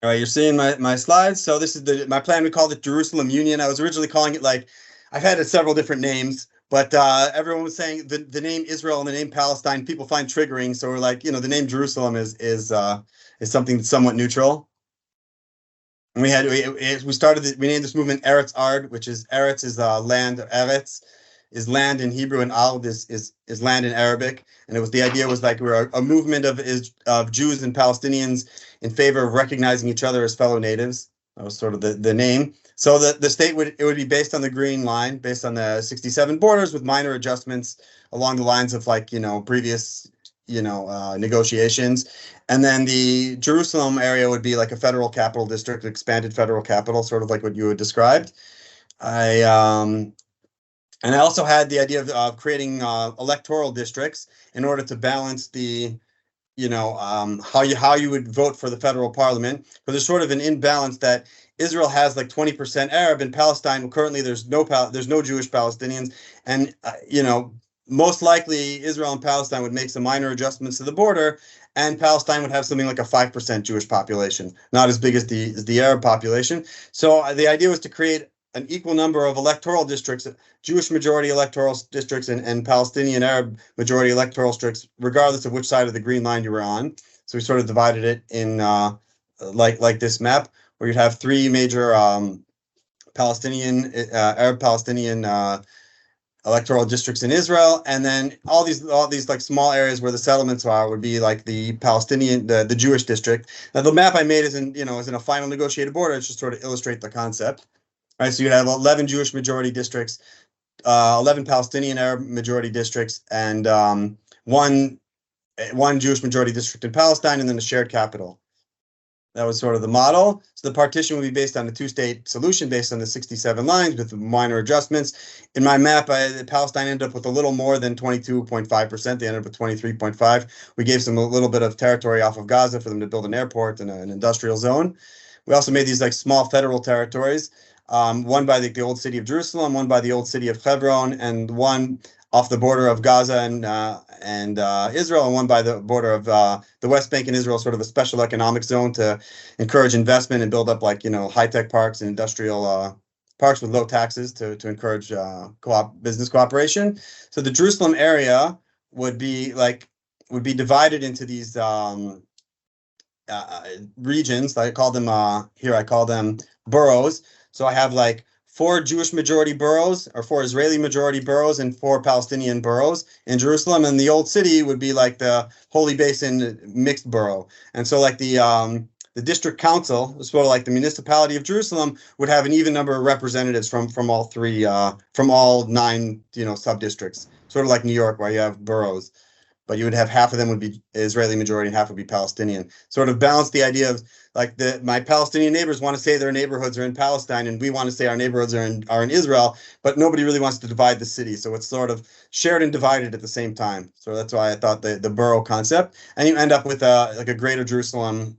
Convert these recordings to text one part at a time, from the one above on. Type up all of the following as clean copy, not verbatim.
All right, you're seeing my slides. So this is my plan. We called it Jerusalem Union. I was originally calling it like I've had it several different names, but everyone was saying the name Israel and the name Palestine people find triggering. So we're like, the name Jerusalem is something somewhat neutral. And we started we named this movement Eretz Ard, which is Eretz is land. Eretz is land in Hebrew, and Ard is land in Arabic. And it was the idea was like we're a movement of Jews and Palestinians in favor of recognizing each other as fellow natives. That was sort of the name. So the state would be based on the Green Line, based on the 67 borders, with minor adjustments along the lines of like previous negotiations. And then the Jerusalem area would be like a federal capital district, expanded federal capital, sort of like what you had described. I and I also had the idea of creating electoral districts in order to balance the how you would vote for the federal parliament, because there's sort of an imbalance that Israel has like 20% Arab, and Palestine currently there's no Jewish Palestinians, and most likely Israel and Palestine would make some minor adjustments to the border, and Palestine would have something like a 5% Jewish population, not as big as the Arab population. So the idea was to create an equal number of electoral districts, Jewish majority electoral districts, and Palestinian Arab majority electoral districts, regardless of which side of the Green Line you were on. So we sort of divided it in like this map, where you'd have three major Arab Palestinian electoral districts in Israel, and then all these like small areas where the settlements are would be like the Jewish district. Now the map I made is in a final negotiated border. It's just sort of illustrate the concept. Right, so you have 11 Jewish majority districts, 11 Palestinian Arab majority districts, and one Jewish majority district in Palestine, and then a shared capital. That was sort of the model. So the partition would be based on a two-state solution based on the 67 lines with minor adjustments. In my map, Palestine ended up with a little more than 22.5%. They ended up with 23.5. We gave them a little bit of territory off of Gaza for them to build an airport and an industrial zone. We also made these like small federal territories. One by the old city of Jerusalem, one by the old city of Hebron, and one off the border of Gaza and Israel, and one by the border of the West Bank and Israel, sort of a special economic zone to encourage investment and build up like high-tech parks and industrial parks with low taxes to encourage business cooperation. So the Jerusalem area would be divided into these regions. I call them boroughs. So I have like 4 Jewish majority boroughs, or 4 Israeli majority boroughs, and 4 Palestinian boroughs in Jerusalem. And the old city would be like the Holy Basin mixed borough. And so like the district council, sort of like the municipality of Jerusalem, would have an even number of representatives from all 9 sub districts, sort of like New York where you have boroughs. But you would have half of them would be Israeli majority and half would be Palestinian. Sort of balance the idea of like my Palestinian neighbors want to say their neighborhoods are in Palestine, and we want to say our neighborhoods are in Israel, but nobody really wants to divide the city. So it's sort of shared and divided at the same time. So that's why I thought the borough concept, and you end up with like a Greater Jerusalem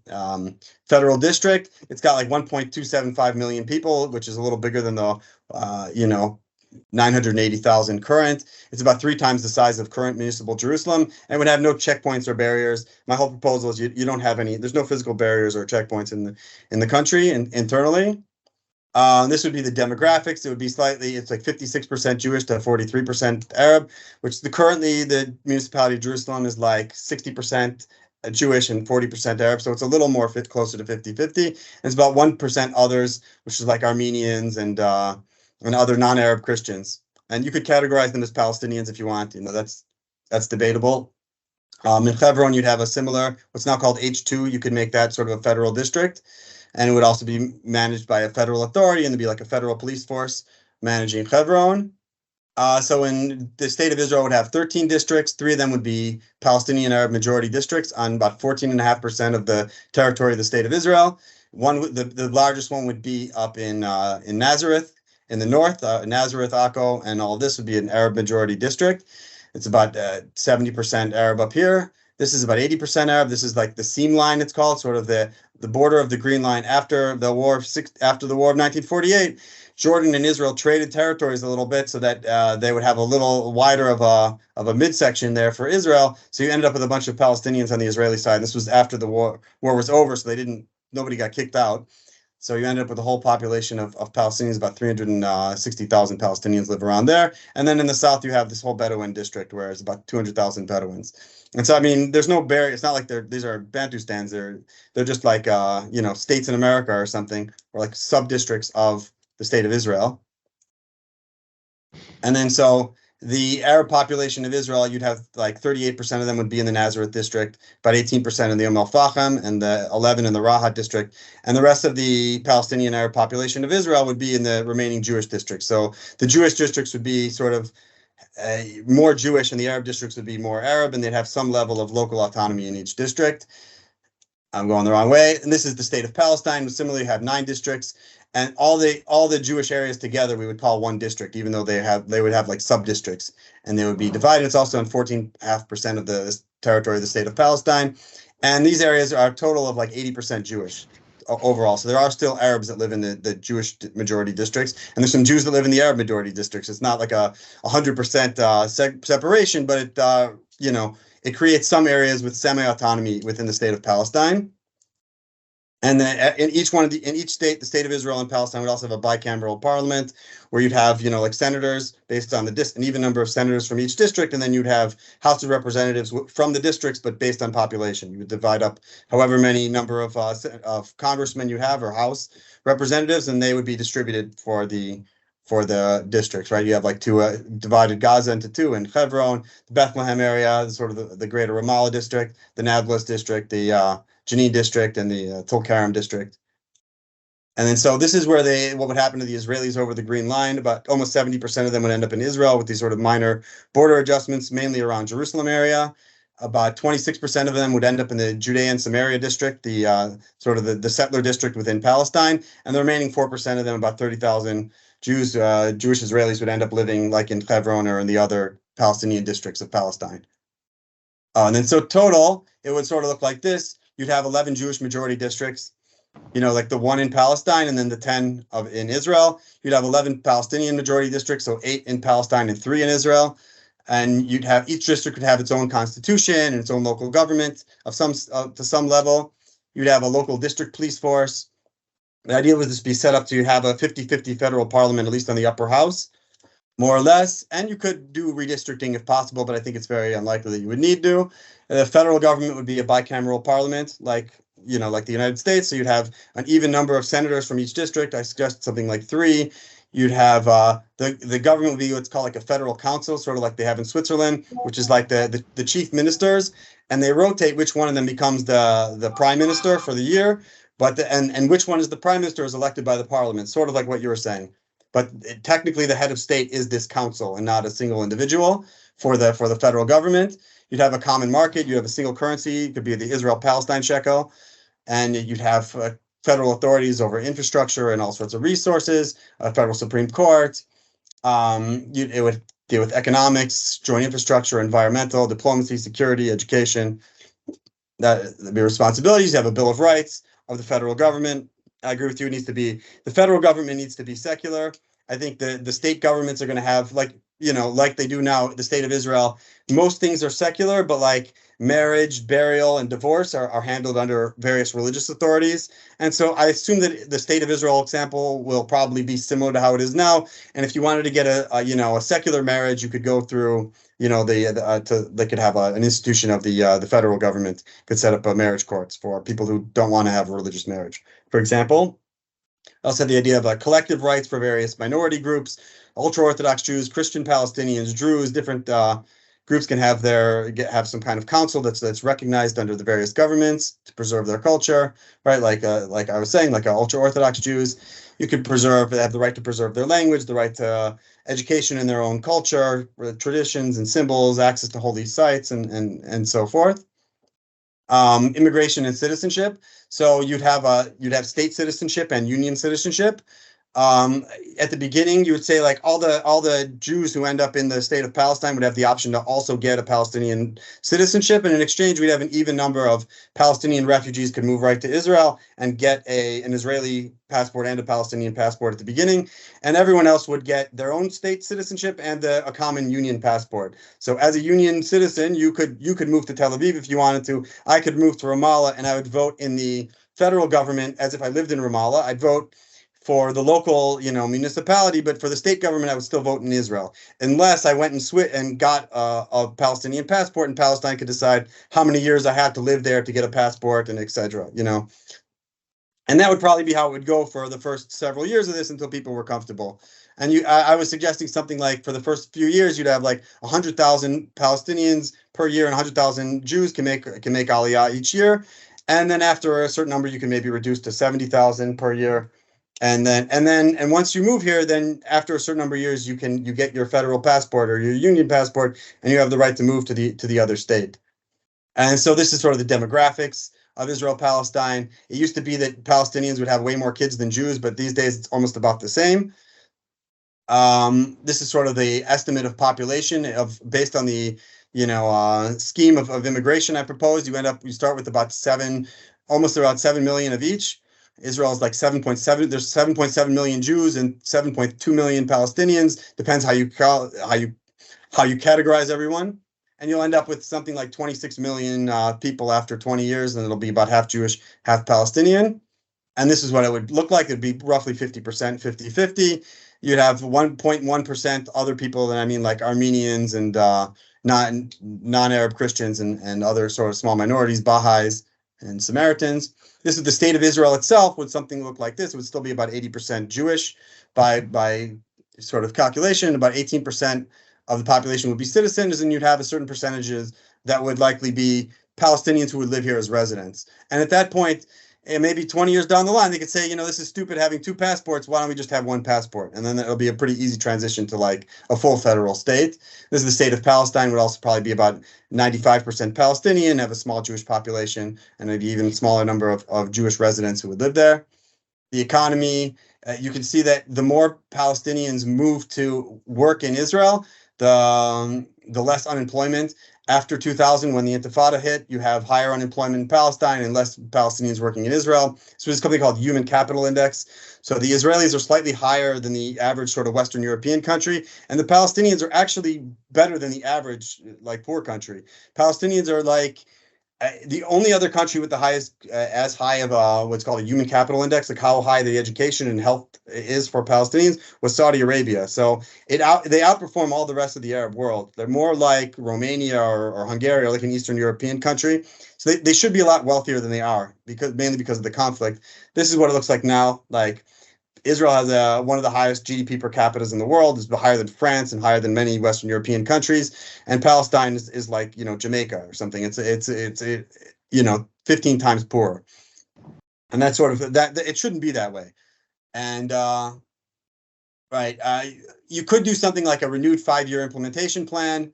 federal district. It's got like 1.275 million people, which is a little bigger than the 980,000 current. It's about 3 times the size of current municipal Jerusalem, and would have no checkpoints or barriers. My whole proposal is you don't have any. There's no physical barriers or checkpoints in the country and internally. This would be the demographics. It would be it's like 56% Jewish to 43% Arab, which currently the municipality of Jerusalem is like 60% Jewish and 40% Arab. So it's a little more closer to 50-50. And it's about 1% others, which is like Armenians and other non-Arab Christians. And you could categorize them as Palestinians if you want. That's debatable. In Hebron, you'd have a similar, what's now called H2. You could make that sort of a federal district, and it would also be managed by a federal authority, and there'd be like a federal police force managing Hebron. So in the state of Israel would have 13 districts. 3 of them would be Palestinian Arab majority districts on about 14.5% of the territory of the state of Israel. The largest one would be up in Nazareth in the north, Nazareth, Akko, and all this would be an Arab majority district. It's about 70% Arab up here. This is about 80% Arab. This is like the seam line, it's called, sort of the border of the Green Line after the war of 1948. Jordan and Israel traded territories a little bit so that they would have a little wider of a midsection there for Israel. So you ended up with a bunch of Palestinians on the Israeli side. This was after the war was over, so they didn't nobody got kicked out. So you ended up with a whole population of Palestinians, about 360,000 Palestinians live around there. And then in the south, you have this whole Bedouin district where it's about 200,000 Bedouins. And so, I mean, there's no barrier. It's not like these are Bantustans. They're just like, states in America or something, or like sub-districts of the state of Israel. And then so the Arab population of Israel, you'd have like 38% of them would be in the Nazareth district, about 18% in the Al-Fahim, and the 11 in the Rahat district. And the rest of the Palestinian Arab population of Israel would be in the remaining Jewish districts. So the Jewish districts would be sort of more Jewish, and the Arab districts would be more Arab, and they'd have some level of local autonomy in each district. I'm going the wrong way. And this is the state of Palestine. We similarly have 9 districts, and all the Jewish areas together we would call one district, even though they would have like sub districts, and they would be divided. It's also on 14.5% of the territory of the state of Palestine, and these areas are a total of like 80% Jewish overall. So there are still Arabs that live in the Jewish majority districts, and there's some Jews that live in the Arab majority districts. It's not like a 100% separation, but it creates some areas with semi-autonomy within the state of Palestine. And then in each state, the state of Israel and Palestine would also have a bicameral parliament where you'd have, like senators based on an even number of senators from each district. And then you'd have House of Representatives from the districts, but based on population. You would divide up however many number of congressmen you have or House representatives, and they would be distributed for the districts, right? You have like divided Gaza into 2, and Hebron, the Bethlehem area, sort of the greater Ramallah district, the Nablus district, the Jenin district, and the Tulkarem district. And then so this is where what would happen to the Israelis over the Green Line. About almost 70% of them would end up in Israel with these sort of minor border adjustments, mainly around Jerusalem area. About 26% of them would end up in the Judean Samaria district, the sort of the settler district within Palestine. And the remaining 4% of them, about 30,000 Jewish Israelis, would end up living like in Hebron or in the other Palestinian districts of Palestine. And then so total, it would sort of look like this. You'd have 11 Jewish majority districts, like the 1 in Palestine and then the 10 in Israel. You'd have 11 Palestinian majority districts, so 8 in Palestine and 3 in Israel. And you'd have each district would have its own constitution and its own local government to some level. You'd have a local district police force. The idea was to be set up to have a 50-50 federal parliament, at least on the upper house, more or less. And you could do redistricting if possible, but I think it's very unlikely that you would need to. The federal government would be a bicameral parliament, like the United States. So you'd have an even number of senators from each district. I suggest something like 3. You'd have the government would be what's called like a federal council, sort of like they have in Switzerland, which is like the chief ministers, and they rotate which one of them becomes the prime minister for the year. But and which one is the prime minister is elected by the parliament, sort of like what you were saying. But technically, the head of state is this council and not a single individual for the federal government. You'd have a common market. You have a single currency. It could be the Israel-Palestine shekel, and you'd have federal authorities over infrastructure and all sorts of resources. A federal Supreme Court. It would deal with economics, joint infrastructure, environmental, diplomacy, security, education. That'd be responsibilities. You have a Bill of Rights of the federal government. I agree with you. The federal government needs to be secular. I think the state governments are going to have like they do now, the state of Israel. Most things are secular, but like marriage, burial, and divorce are handled under various religious authorities. And so I assume that the state of Israel example will probably be similar to how it is now. And if you wanted to get a secular marriage, you could go through, they could have an institution of the federal government could set up a marriage courts for people who don't want to have a religious marriage. For example, I also had the idea of collective rights for various minority groups, ultra-Orthodox Jews, Christian Palestinians, Druze, different groups can have some kind of council that's recognized under the various governments to preserve their culture, right? Like I was saying, like ultra-Orthodox Jews, they have the right to preserve their language, the right to education in their own culture, traditions and symbols, access to holy sites, and so forth. Immigration and citizenship. So you'd have state citizenship and union citizenship. At the beginning, you would say like all the Jews who end up in the state of Palestine would have the option to also get a Palestinian citizenship, and in exchange, we'd have an even number of Palestinian refugees could move right to Israel and get an Israeli passport and a Palestinian passport at the beginning, and everyone else would get their own state citizenship and a common union passport. So as a union citizen, you could move to Tel Aviv if you wanted to. I could move to Ramallah, and I would vote in the federal government as if I lived in Ramallah. I'd vote for the local, municipality, but for the state government, I would still vote in Israel, unless I went and got a Palestinian passport, and Palestine could decide how many years I had to live there to get a passport, and etc. And that would probably be how it would go for the first several years of this until people were comfortable. And I was suggesting something like for the first few years, you'd have like 100,000 Palestinians per year and 100,000 Jews can make Aliyah each year. And then after a certain number, you can maybe reduce to 70,000 per year. And once you move here, then after a certain number of years, you get your federal passport or your union passport, and you have the right to move to the other state. And so this is sort of the demographics of Israel-Palestine. It used to be that Palestinians would have way more kids than Jews, but these days it's almost about the same. This is sort of the estimate of population based on the scheme of immigration I proposed. You start with almost about 7 million of each. Israel is like 7.7. There's 7.7 million Jews and 7.2 million Palestinians. Depends how you categorize everyone, and you'll end up with something like 26 million people after 20 years, and it'll be about half Jewish, half Palestinian. And this is what it would look like. It'd be roughly 50%, 50-50. You'd have 1.1% other people, and I mean like Armenians and non-Arab Christians and other sort of small minorities, Baha'is and Samaritans. This is the state of Israel itself. Would something look like this? It would still be about 80% Jewish by sort of calculation. About 18% of the population would be citizens, and you'd have a certain percentages that would likely be Palestinians who would live here as residents. And at that point, and maybe 20 years down the line, they could say, this is stupid having two passports. Why don't we just have one passport? And then it'll be a pretty easy transition to like a full federal state. This is the state of Palestine, would also probably be about 95% Palestinian, have a small Jewish population, and maybe even smaller number of Jewish residents who would live there. The economy, you can see that the more Palestinians move to work in Israel, the less unemployment. After 2000, when the Intifada hit, you have higher unemployment in Palestine and less Palestinians working in Israel. So there's something called Human Capital Index. So the Israelis are slightly higher than the average sort of Western European country, and the Palestinians are actually better than the average, like, poor country. Palestinians are like the only other country with the highest, as high of what's called a Human Capital Index, like how high the education and health is for Palestinians, was Saudi Arabia. So they outperform all the rest of the Arab world. They're more like Romania or Hungary, or like an Eastern European country. So they should be a lot wealthier than they are, mainly because of the conflict. This is what it looks like now. Like, Israel has one of the highest GDP per capita in the world. It's higher than France and higher than many Western European countries. And Palestine is like, Jamaica or something. It's 15 times poorer. And that's sort of that. It shouldn't be that way. And you could do something like a renewed 5-year implementation plan.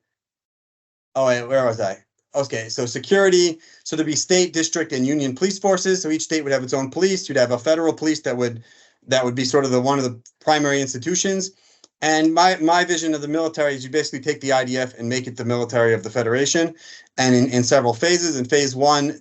Oh wait, where was I? Okay, so security. So there'd be state, district, and union police forces. So each state would have its own police. You'd have a federal police that would be sort of one of the primary institutions. And my vision of the military is you basically take the IDF and make it the military of the Federation, and in several phases. In phase one,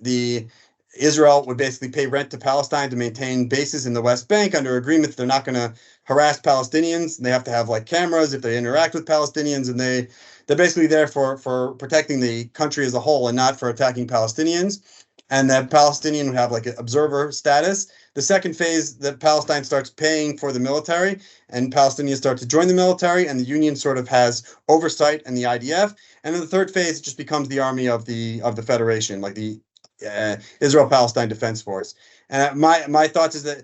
Israel would basically pay rent to Palestine to maintain bases in the West Bank under agreement that they're not going to harass Palestinians. They have to have like cameras if they interact with Palestinians, and they're basically there for protecting the country as a whole and not for attacking Palestinians. And the Palestinian would have like an observer status. The second phase, that Palestine starts paying for the military, and Palestinians start to join the military, and the union sort of has oversight and the IDF. And then the third phase, it just becomes the army of the Federation, like the Israel-Palestine Defense Force. And my thoughts is that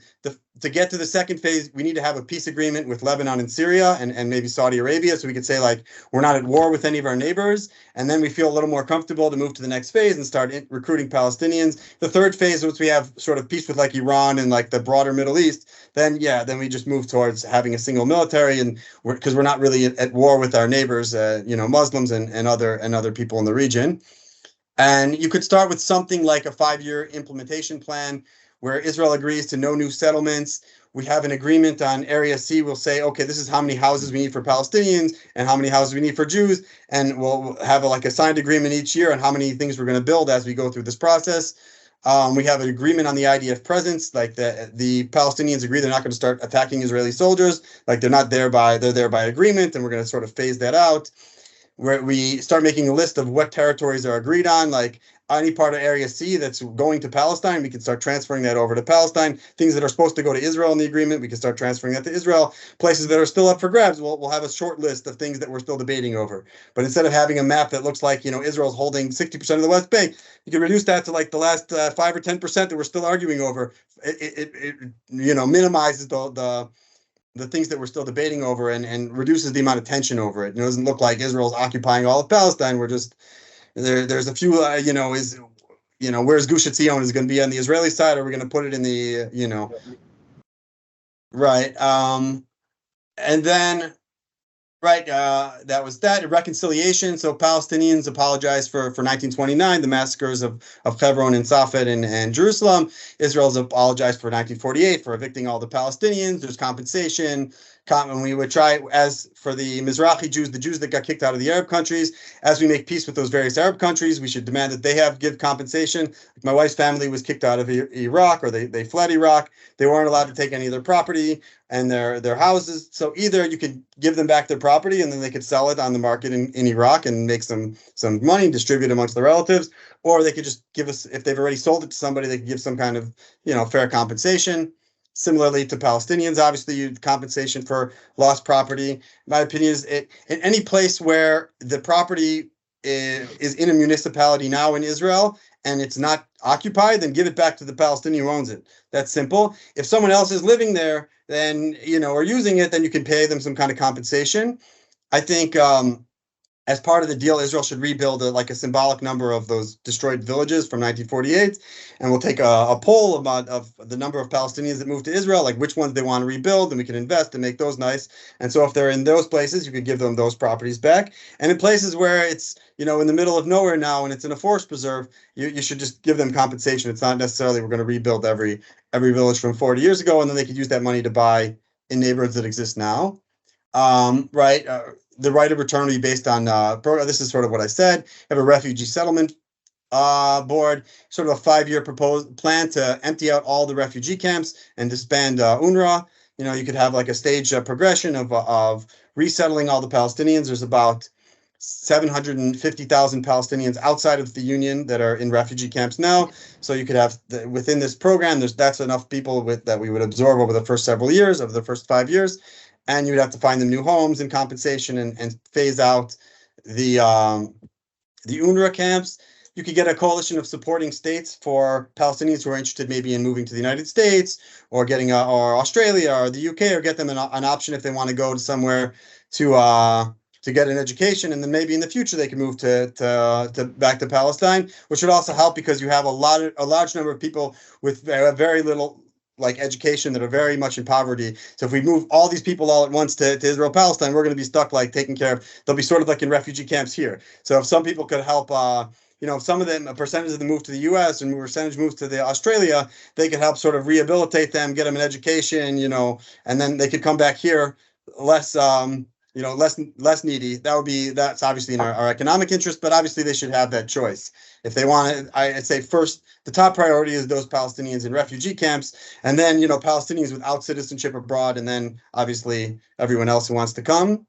to get to the second phase, we need to have a peace agreement with Lebanon and Syria and maybe Saudi Arabia, so we could say, like, we're not at war with any of our neighbors, and then we feel a little more comfortable to move to the next phase and start recruiting Palestinians. The third phase, once we have sort of peace with like Iran and like the broader Middle East, then we just move towards having a single military, and because we're not really at war with our neighbors, Muslims and other people in the region. And you could start with something like a 5-year implementation plan where Israel agrees to no new settlements. We have an agreement on Area C. We'll say, okay, this is how many houses we need for Palestinians and how many houses we need for Jews. And we'll have a signed agreement each year on how many things we're going to build as we go through this process. We have an agreement on the IDF presence, like the Palestinians agree they're not going to start attacking Israeli soldiers. Like they're there by agreement, and we're going to sort of phase that out. where we start making a list of what territories are agreed on, like any part of Area C that's going to Palestine, we can start transferring that over to Palestine. Things that are supposed to go to Israel in the agreement, we can start transferring that to Israel. Places that are still up for grabs, we'll have a short list of things that we're still debating over. But instead of having a map that looks like, Israel's holding 60% of the West Bank, you can reduce that to like the last 5 or 10% that we're still arguing over. It minimizes the things that we're still debating over and reduces the amount of tension over it. It doesn't look like Israel's occupying all of Palestine. We're just there's a few, where's Gush Etzion? Is it going to be on the Israeli side, or are we going to put it in the, right. And then, right, that was that. Reconciliation. So Palestinians apologized for 1929, the massacres of Hebron and Safed and Jerusalem. Israel's apologized for 1948 for evicting all the Palestinians. There's compensation. And we would try, as for the Mizrahi Jews, the Jews that got kicked out of the Arab countries, as we make peace with those various Arab countries, we should demand that they give compensation. My wife's family was kicked out of Iraq, or they fled Iraq. They weren't allowed to take any of their property and their houses. So either you could give them back their property and then they could sell it on the market in Iraq and make some money and distribute amongst the relatives, or they could just give us, if they've already sold it to somebody, they could give some kind of fair compensation. Similarly to Palestinians, obviously, compensation for lost property. My opinion is, in any place where the property is in a municipality now in Israel and it's not occupied, then give it back to the Palestinian who owns it. That's simple. If someone else is living there, then or using it, then you can pay them some kind of compensation. I think as part of the deal, Israel should rebuild a symbolic number of those destroyed villages from 1948, and we'll take a poll of the number of Palestinians that moved to Israel, like which ones they want to rebuild, and we can invest and make those nice. And so if they're in those places, you could give them those properties back. And in places where it's in the middle of nowhere now and it's in a forest preserve, you should just give them compensation. It's not necessarily we're going to rebuild every village from 40 years ago, and then they could use that money to buy in neighborhoods that exist now. Right. The right of return will be based on this is sort of what I said. Have a refugee settlement board, sort of a 5-year proposed plan to empty out all the refugee camps and disband UNRWA. You could have like a staged progression of resettling all the Palestinians. There's about 750,000 Palestinians outside of the Union that are in refugee camps now. So you could have within this program, that's enough people that we would absorb over the first several years, over the first 5 years. And you'd have to find them new homes and compensation and phase out the UNRWA camps. You could get a coalition of supporting states for Palestinians who are interested maybe in moving to the United States or getting or Australia or the UK, or get them an option if they want to go to somewhere to get an education, and then maybe in the future they can move to back to Palestine, which would also help because you have a large number of people with very little education that are very much in poverty. So if we move all these people all at once to Israel, Palestine, we're going to be stuck taking care of. They'll be sort of like in refugee camps here. So if some people could help, some of them, a percentage of them move to the U.S. and a percentage moves to Australia, they could help sort of rehabilitate them, get them an education, and then they could come back here less needy. That's obviously in our economic interest, but obviously they should have that choice. If they want it, I'd say first, the top priority is those Palestinians in refugee camps, and then, Palestinians without citizenship abroad, and then obviously everyone else who wants to come.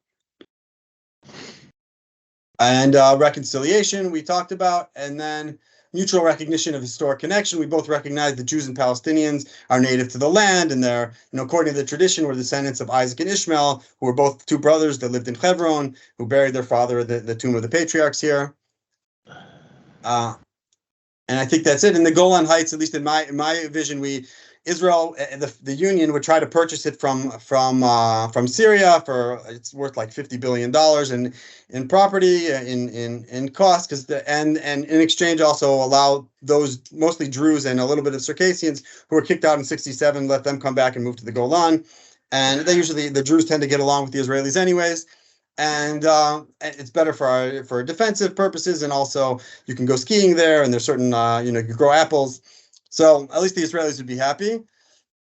And reconciliation we talked about, and then mutual recognition of historic connection. We both recognize that Jews and Palestinians are native to the land, and they're, according to the tradition, we're descendants of Isaac and Ishmael, who were both two brothers that lived in Hebron, who buried their father at the tomb of the patriarchs here. And I think that's it. In the Golan Heights, at least in my vision, Israel, the Union would try to purchase it from Syria for, it's worth like $50 billion in property, in cost, and in exchange also allow those mostly Druze and a little bit of Circassians who were kicked out in '67, let them come back and move to the Golan. And the Druze tend to get along with the Israelis anyways. And it's better for defensive purposes, and also you can go skiing there, and there's certain you can grow apples, so at least the Israelis would be happy.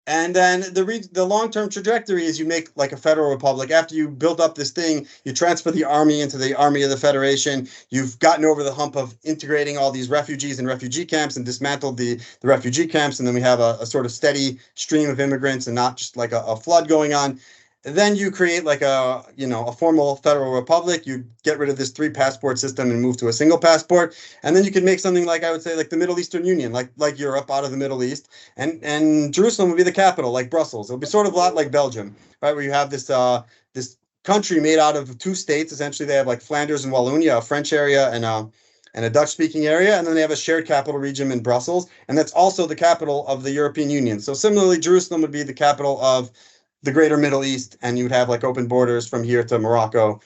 And then the long-term trajectory is you make like a federal republic. After you build up this thing, you transfer the army into the army of the Federation. You've gotten over the hump of integrating all these refugees in refugee camps and dismantled the refugee camps, and then we have a sort of steady stream of immigrants and not just like a flood going on. then you create like a formal federal republic. You get rid of this three passport system and move to a single passport, and then you can make something like, I would say, like the Middle Eastern Union, like Europe out of the Middle East, and Jerusalem would be the capital, like Brussels. It'll be sort of a lot like Belgium, right, where you have this country made out of two states. Essentially, they have like Flanders and Wallonia, a French area and a Dutch-speaking area, and then they have a shared capital region in Brussels, and that's also the capital of the European Union. So similarly, Jerusalem would be the capital of the greater Middle East, and you'd have like open borders from here to Morocco,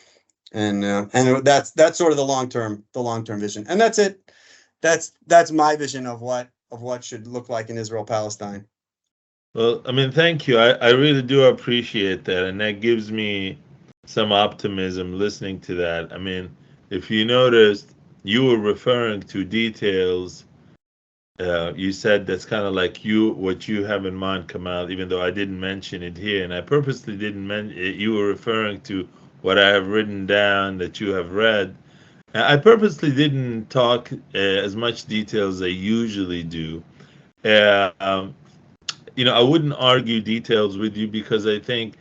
and that's sort of the long term vision, and that's it. That's my vision of what should look like in Israel Palestine. Well, I mean, thank you. I really do appreciate that, and that gives me some optimism listening to that. I mean, if you noticed, you were referring to details. You said that's kind of like what you have in mind, Kamal, even though I didn't mention it here. And I purposely didn't mention it. You were referring to what I have written down that you have read. I purposely didn't talk as much detail as I usually do. I wouldn't argue details with you because I think,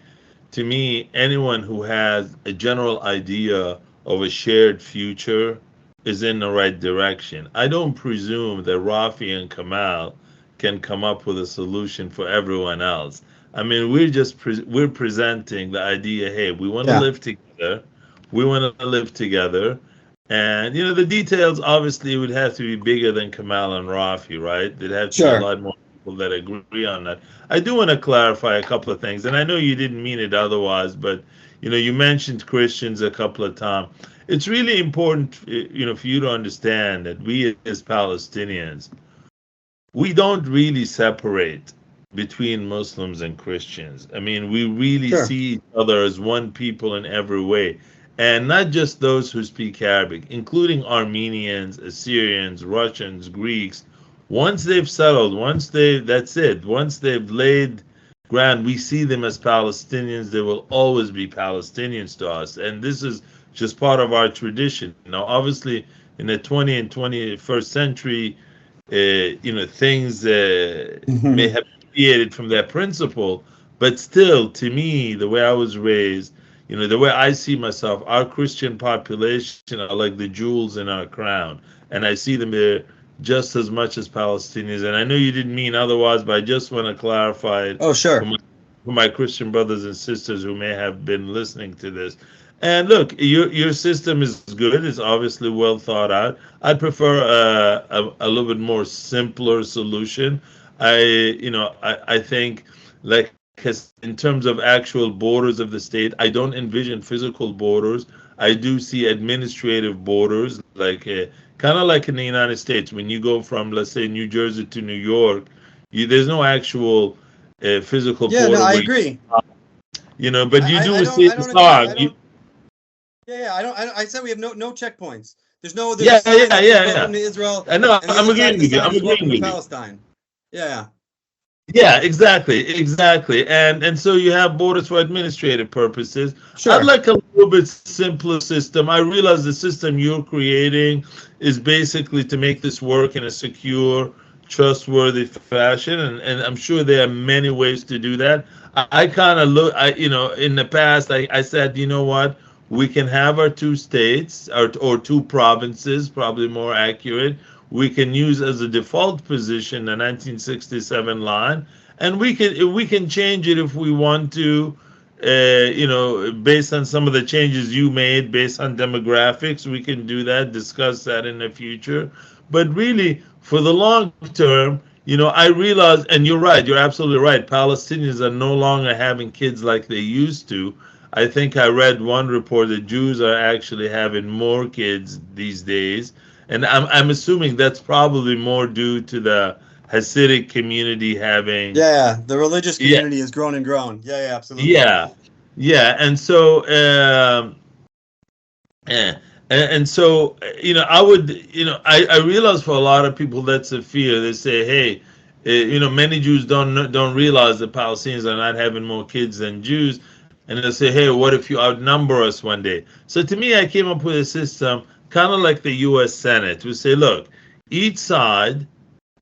to me, anyone who has a general idea of a shared future is in the right direction. I don't presume that Rafi and Kamal can come up with a solution for everyone else. I mean, we're presenting the idea, hey, we want to live together. We want to live together. And, the details obviously would have to be bigger than Kamal and Rafi, right? There'd have to be a lot more people that agree on that. I do want to clarify a couple of things, and I know you didn't mean it otherwise, but, you mentioned Christians a couple of times. It's really important, for you to understand that we as Palestinians, we don't really separate between Muslims and Christians. I mean, we really see each other as one people in every way. And not just those who speak Arabic, including Armenians, Assyrians, Russians, Greeks. Once they've settled, that's it. Once they've laid ground, we see them as Palestinians. They will always be Palestinians to us. And this is just part of our tradition. Now, obviously, in the 20th and 21st century, things may have deviated from that principle, but still, to me, the way I was raised, the way I see myself, our Christian population are like the jewels in our crown, and I see them there just as much as Palestinians. And I know you didn't mean otherwise, but I just want to clarify it. Oh, sure. For my Christian brothers and sisters who may have been listening to this. And look, your system is good. It's obviously well thought out. I'd prefer a little bit more simpler solution. I think, like, in terms of actual borders of the state, I don't envision physical borders. I do see administrative borders, like kind of like in the United States. When you go from, let's say, New Jersey to New York, there's no actual physical border. Yeah, no, I agree. But you do see the song. I said we have no checkpoints. There's no. Yeah. Welcome to Israel. I know. I'm agreeing with you. I'm agreeing with you. Palestine. Yeah. Yeah, exactly. And so you have borders for administrative purposes. Sure. I'd like a little bit simpler system. I realize the system you're creating is basically to make this work in a secure, trustworthy fashion, and I'm sure there are many ways to do that. I kind of look, in the past, I said, you know what? We can have our two states or two provinces, probably more accurate. We can use as a default position the 1967 line, and we can change it if we want to, based on some of the changes you made, based on demographics. We can do that, discuss that in the future. But really, for the long term, I realize, and you're right, you're absolutely right, Palestinians are no longer having kids like they used to. I think I read one report that Jews are actually having more kids these days. And I'm assuming that's probably more due to the Hasidic community having... Yeah, the religious community has grown and grown. Yeah, absolutely. Yeah. And so, and so, I would, I realize for a lot of people that's a fear. They say, hey, many Jews don't realize that Palestinians are not having more kids than Jews. And they'll say, hey, what if you outnumber us one day? So to me, I came up with a system kind of like the U.S. Senate. We say, look, each side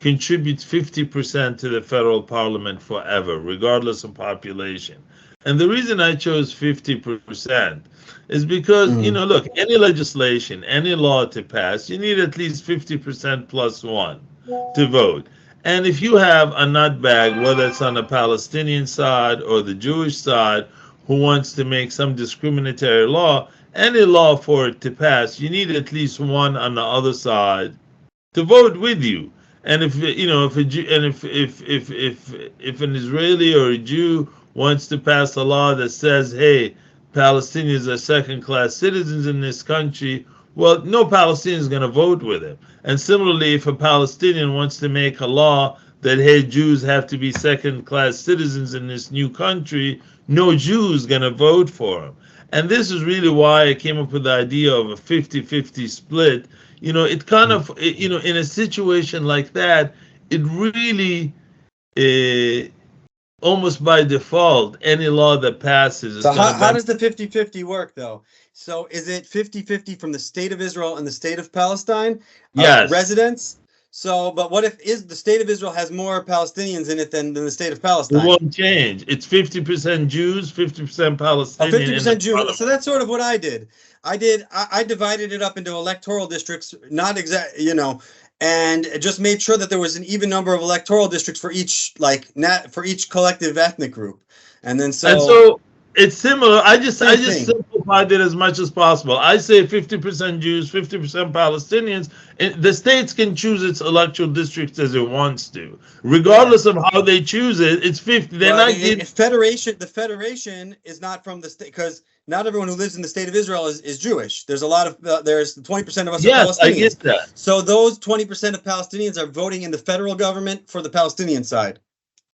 contributes 50% to the federal parliament forever, regardless of population. And the reason I chose 50% is because, Mm. look, any legislation, any law to pass, you need at least 50% plus one to vote. And if you have a nutbag, whether it's on the Palestinian side or the Jewish side, who wants to make some discriminatory law, any law for it to pass, you need at least one on the other side to vote with you. And if if a Jew, and if an Israeli or a Jew wants to pass a law that says, hey, Palestinians are second-class citizens in this country, well, no Palestinian is going to vote with him. And similarly, if a Palestinian wants to make a law that, hey, Jews have to be second-class citizens in this new country, no Jew is going to vote for him. And this is really why I came up with the idea of a 50-50 split. It kind of, in a situation like that, it really, almost by default, any law that passes is So going to... how does the 50-50 work, though? So is it 50-50 from the state of Israel and the state of Palestine? Yes. Residents? So, but what if the state of Israel has more Palestinians in it than the state of It Palestine? won't change. It's 50% Jews, 50% Palestinian. 50% Jews. So that's sort of what I did. I divided it up into electoral districts, not exact, and just made sure that there was an even number of electoral districts for each, for each collective ethnic group. And so it's similar. I just thing. simplified it as much as possible. I say 50% Jews, 50% Palestinians. The states can choose its electoral districts as it wants to, regardless of how they choose it. It's 50. They're not getting... The federation is not from the state, because not everyone who lives in the state of Israel is Jewish. There's a lot of there's 20% of us are Palestinians. Yes, I get that. So those 20% of Palestinians are voting in the federal government for the Palestinian side.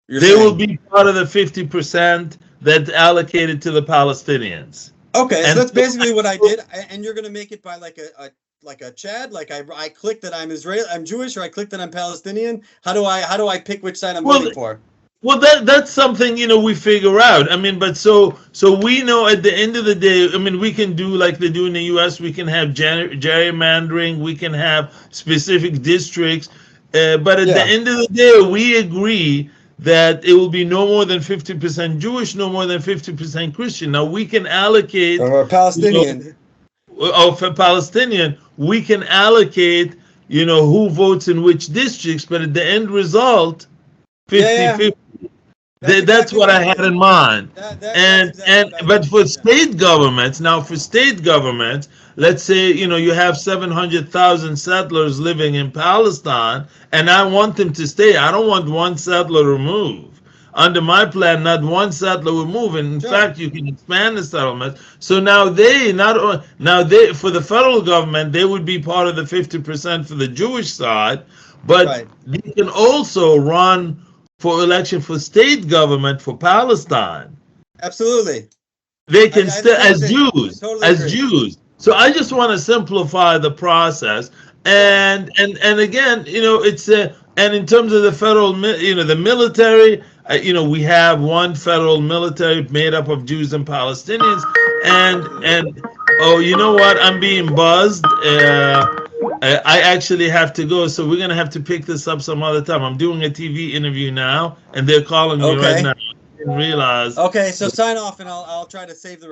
They will be part of the 50% that's allocated to the Palestinians. Okay, so that's basically what I did. And you're going to make it by like a Chad, like I click that I'm I'm Jewish, or I click that I'm Palestinian. How do I pick which side I'm voting for? Well, that's something we figure out. I mean, but so we know at the end of the day. I mean, we can do like they do in the U.S. We can have gerrymandering. We can have specific districts. But at the end of the day, we agree that it will be no more than 50% Jewish, no more than 50% Christian. Now we can allocate or Palestinian. For Palestinian, we can allocate who votes in which districts, but at the end result, 50-50. That's what I had in mind. But for state governments, let's say you have 700,000 settlers living in Palestine, and I want them to stay. I don't want one settler removed. Under my plan, not one settler will move. And in fact, you can expand the settlement. So now for the federal government, they would be part of the 50% for the Jewish side, but they can also run for election for state government for Palestine. Absolutely. They can still as Jews. So I just want to simplify the process. And again, it's and in terms of the federal, the military, we have one federal military made up of Jews and Palestinians. And oh, you know what? I'm being buzzed. I actually have to go, so we're going to have to pick this up some other time. I'm doing a TV interview now, and they're calling me right now. I didn't realize. Okay, so sign off, and I'll try to save the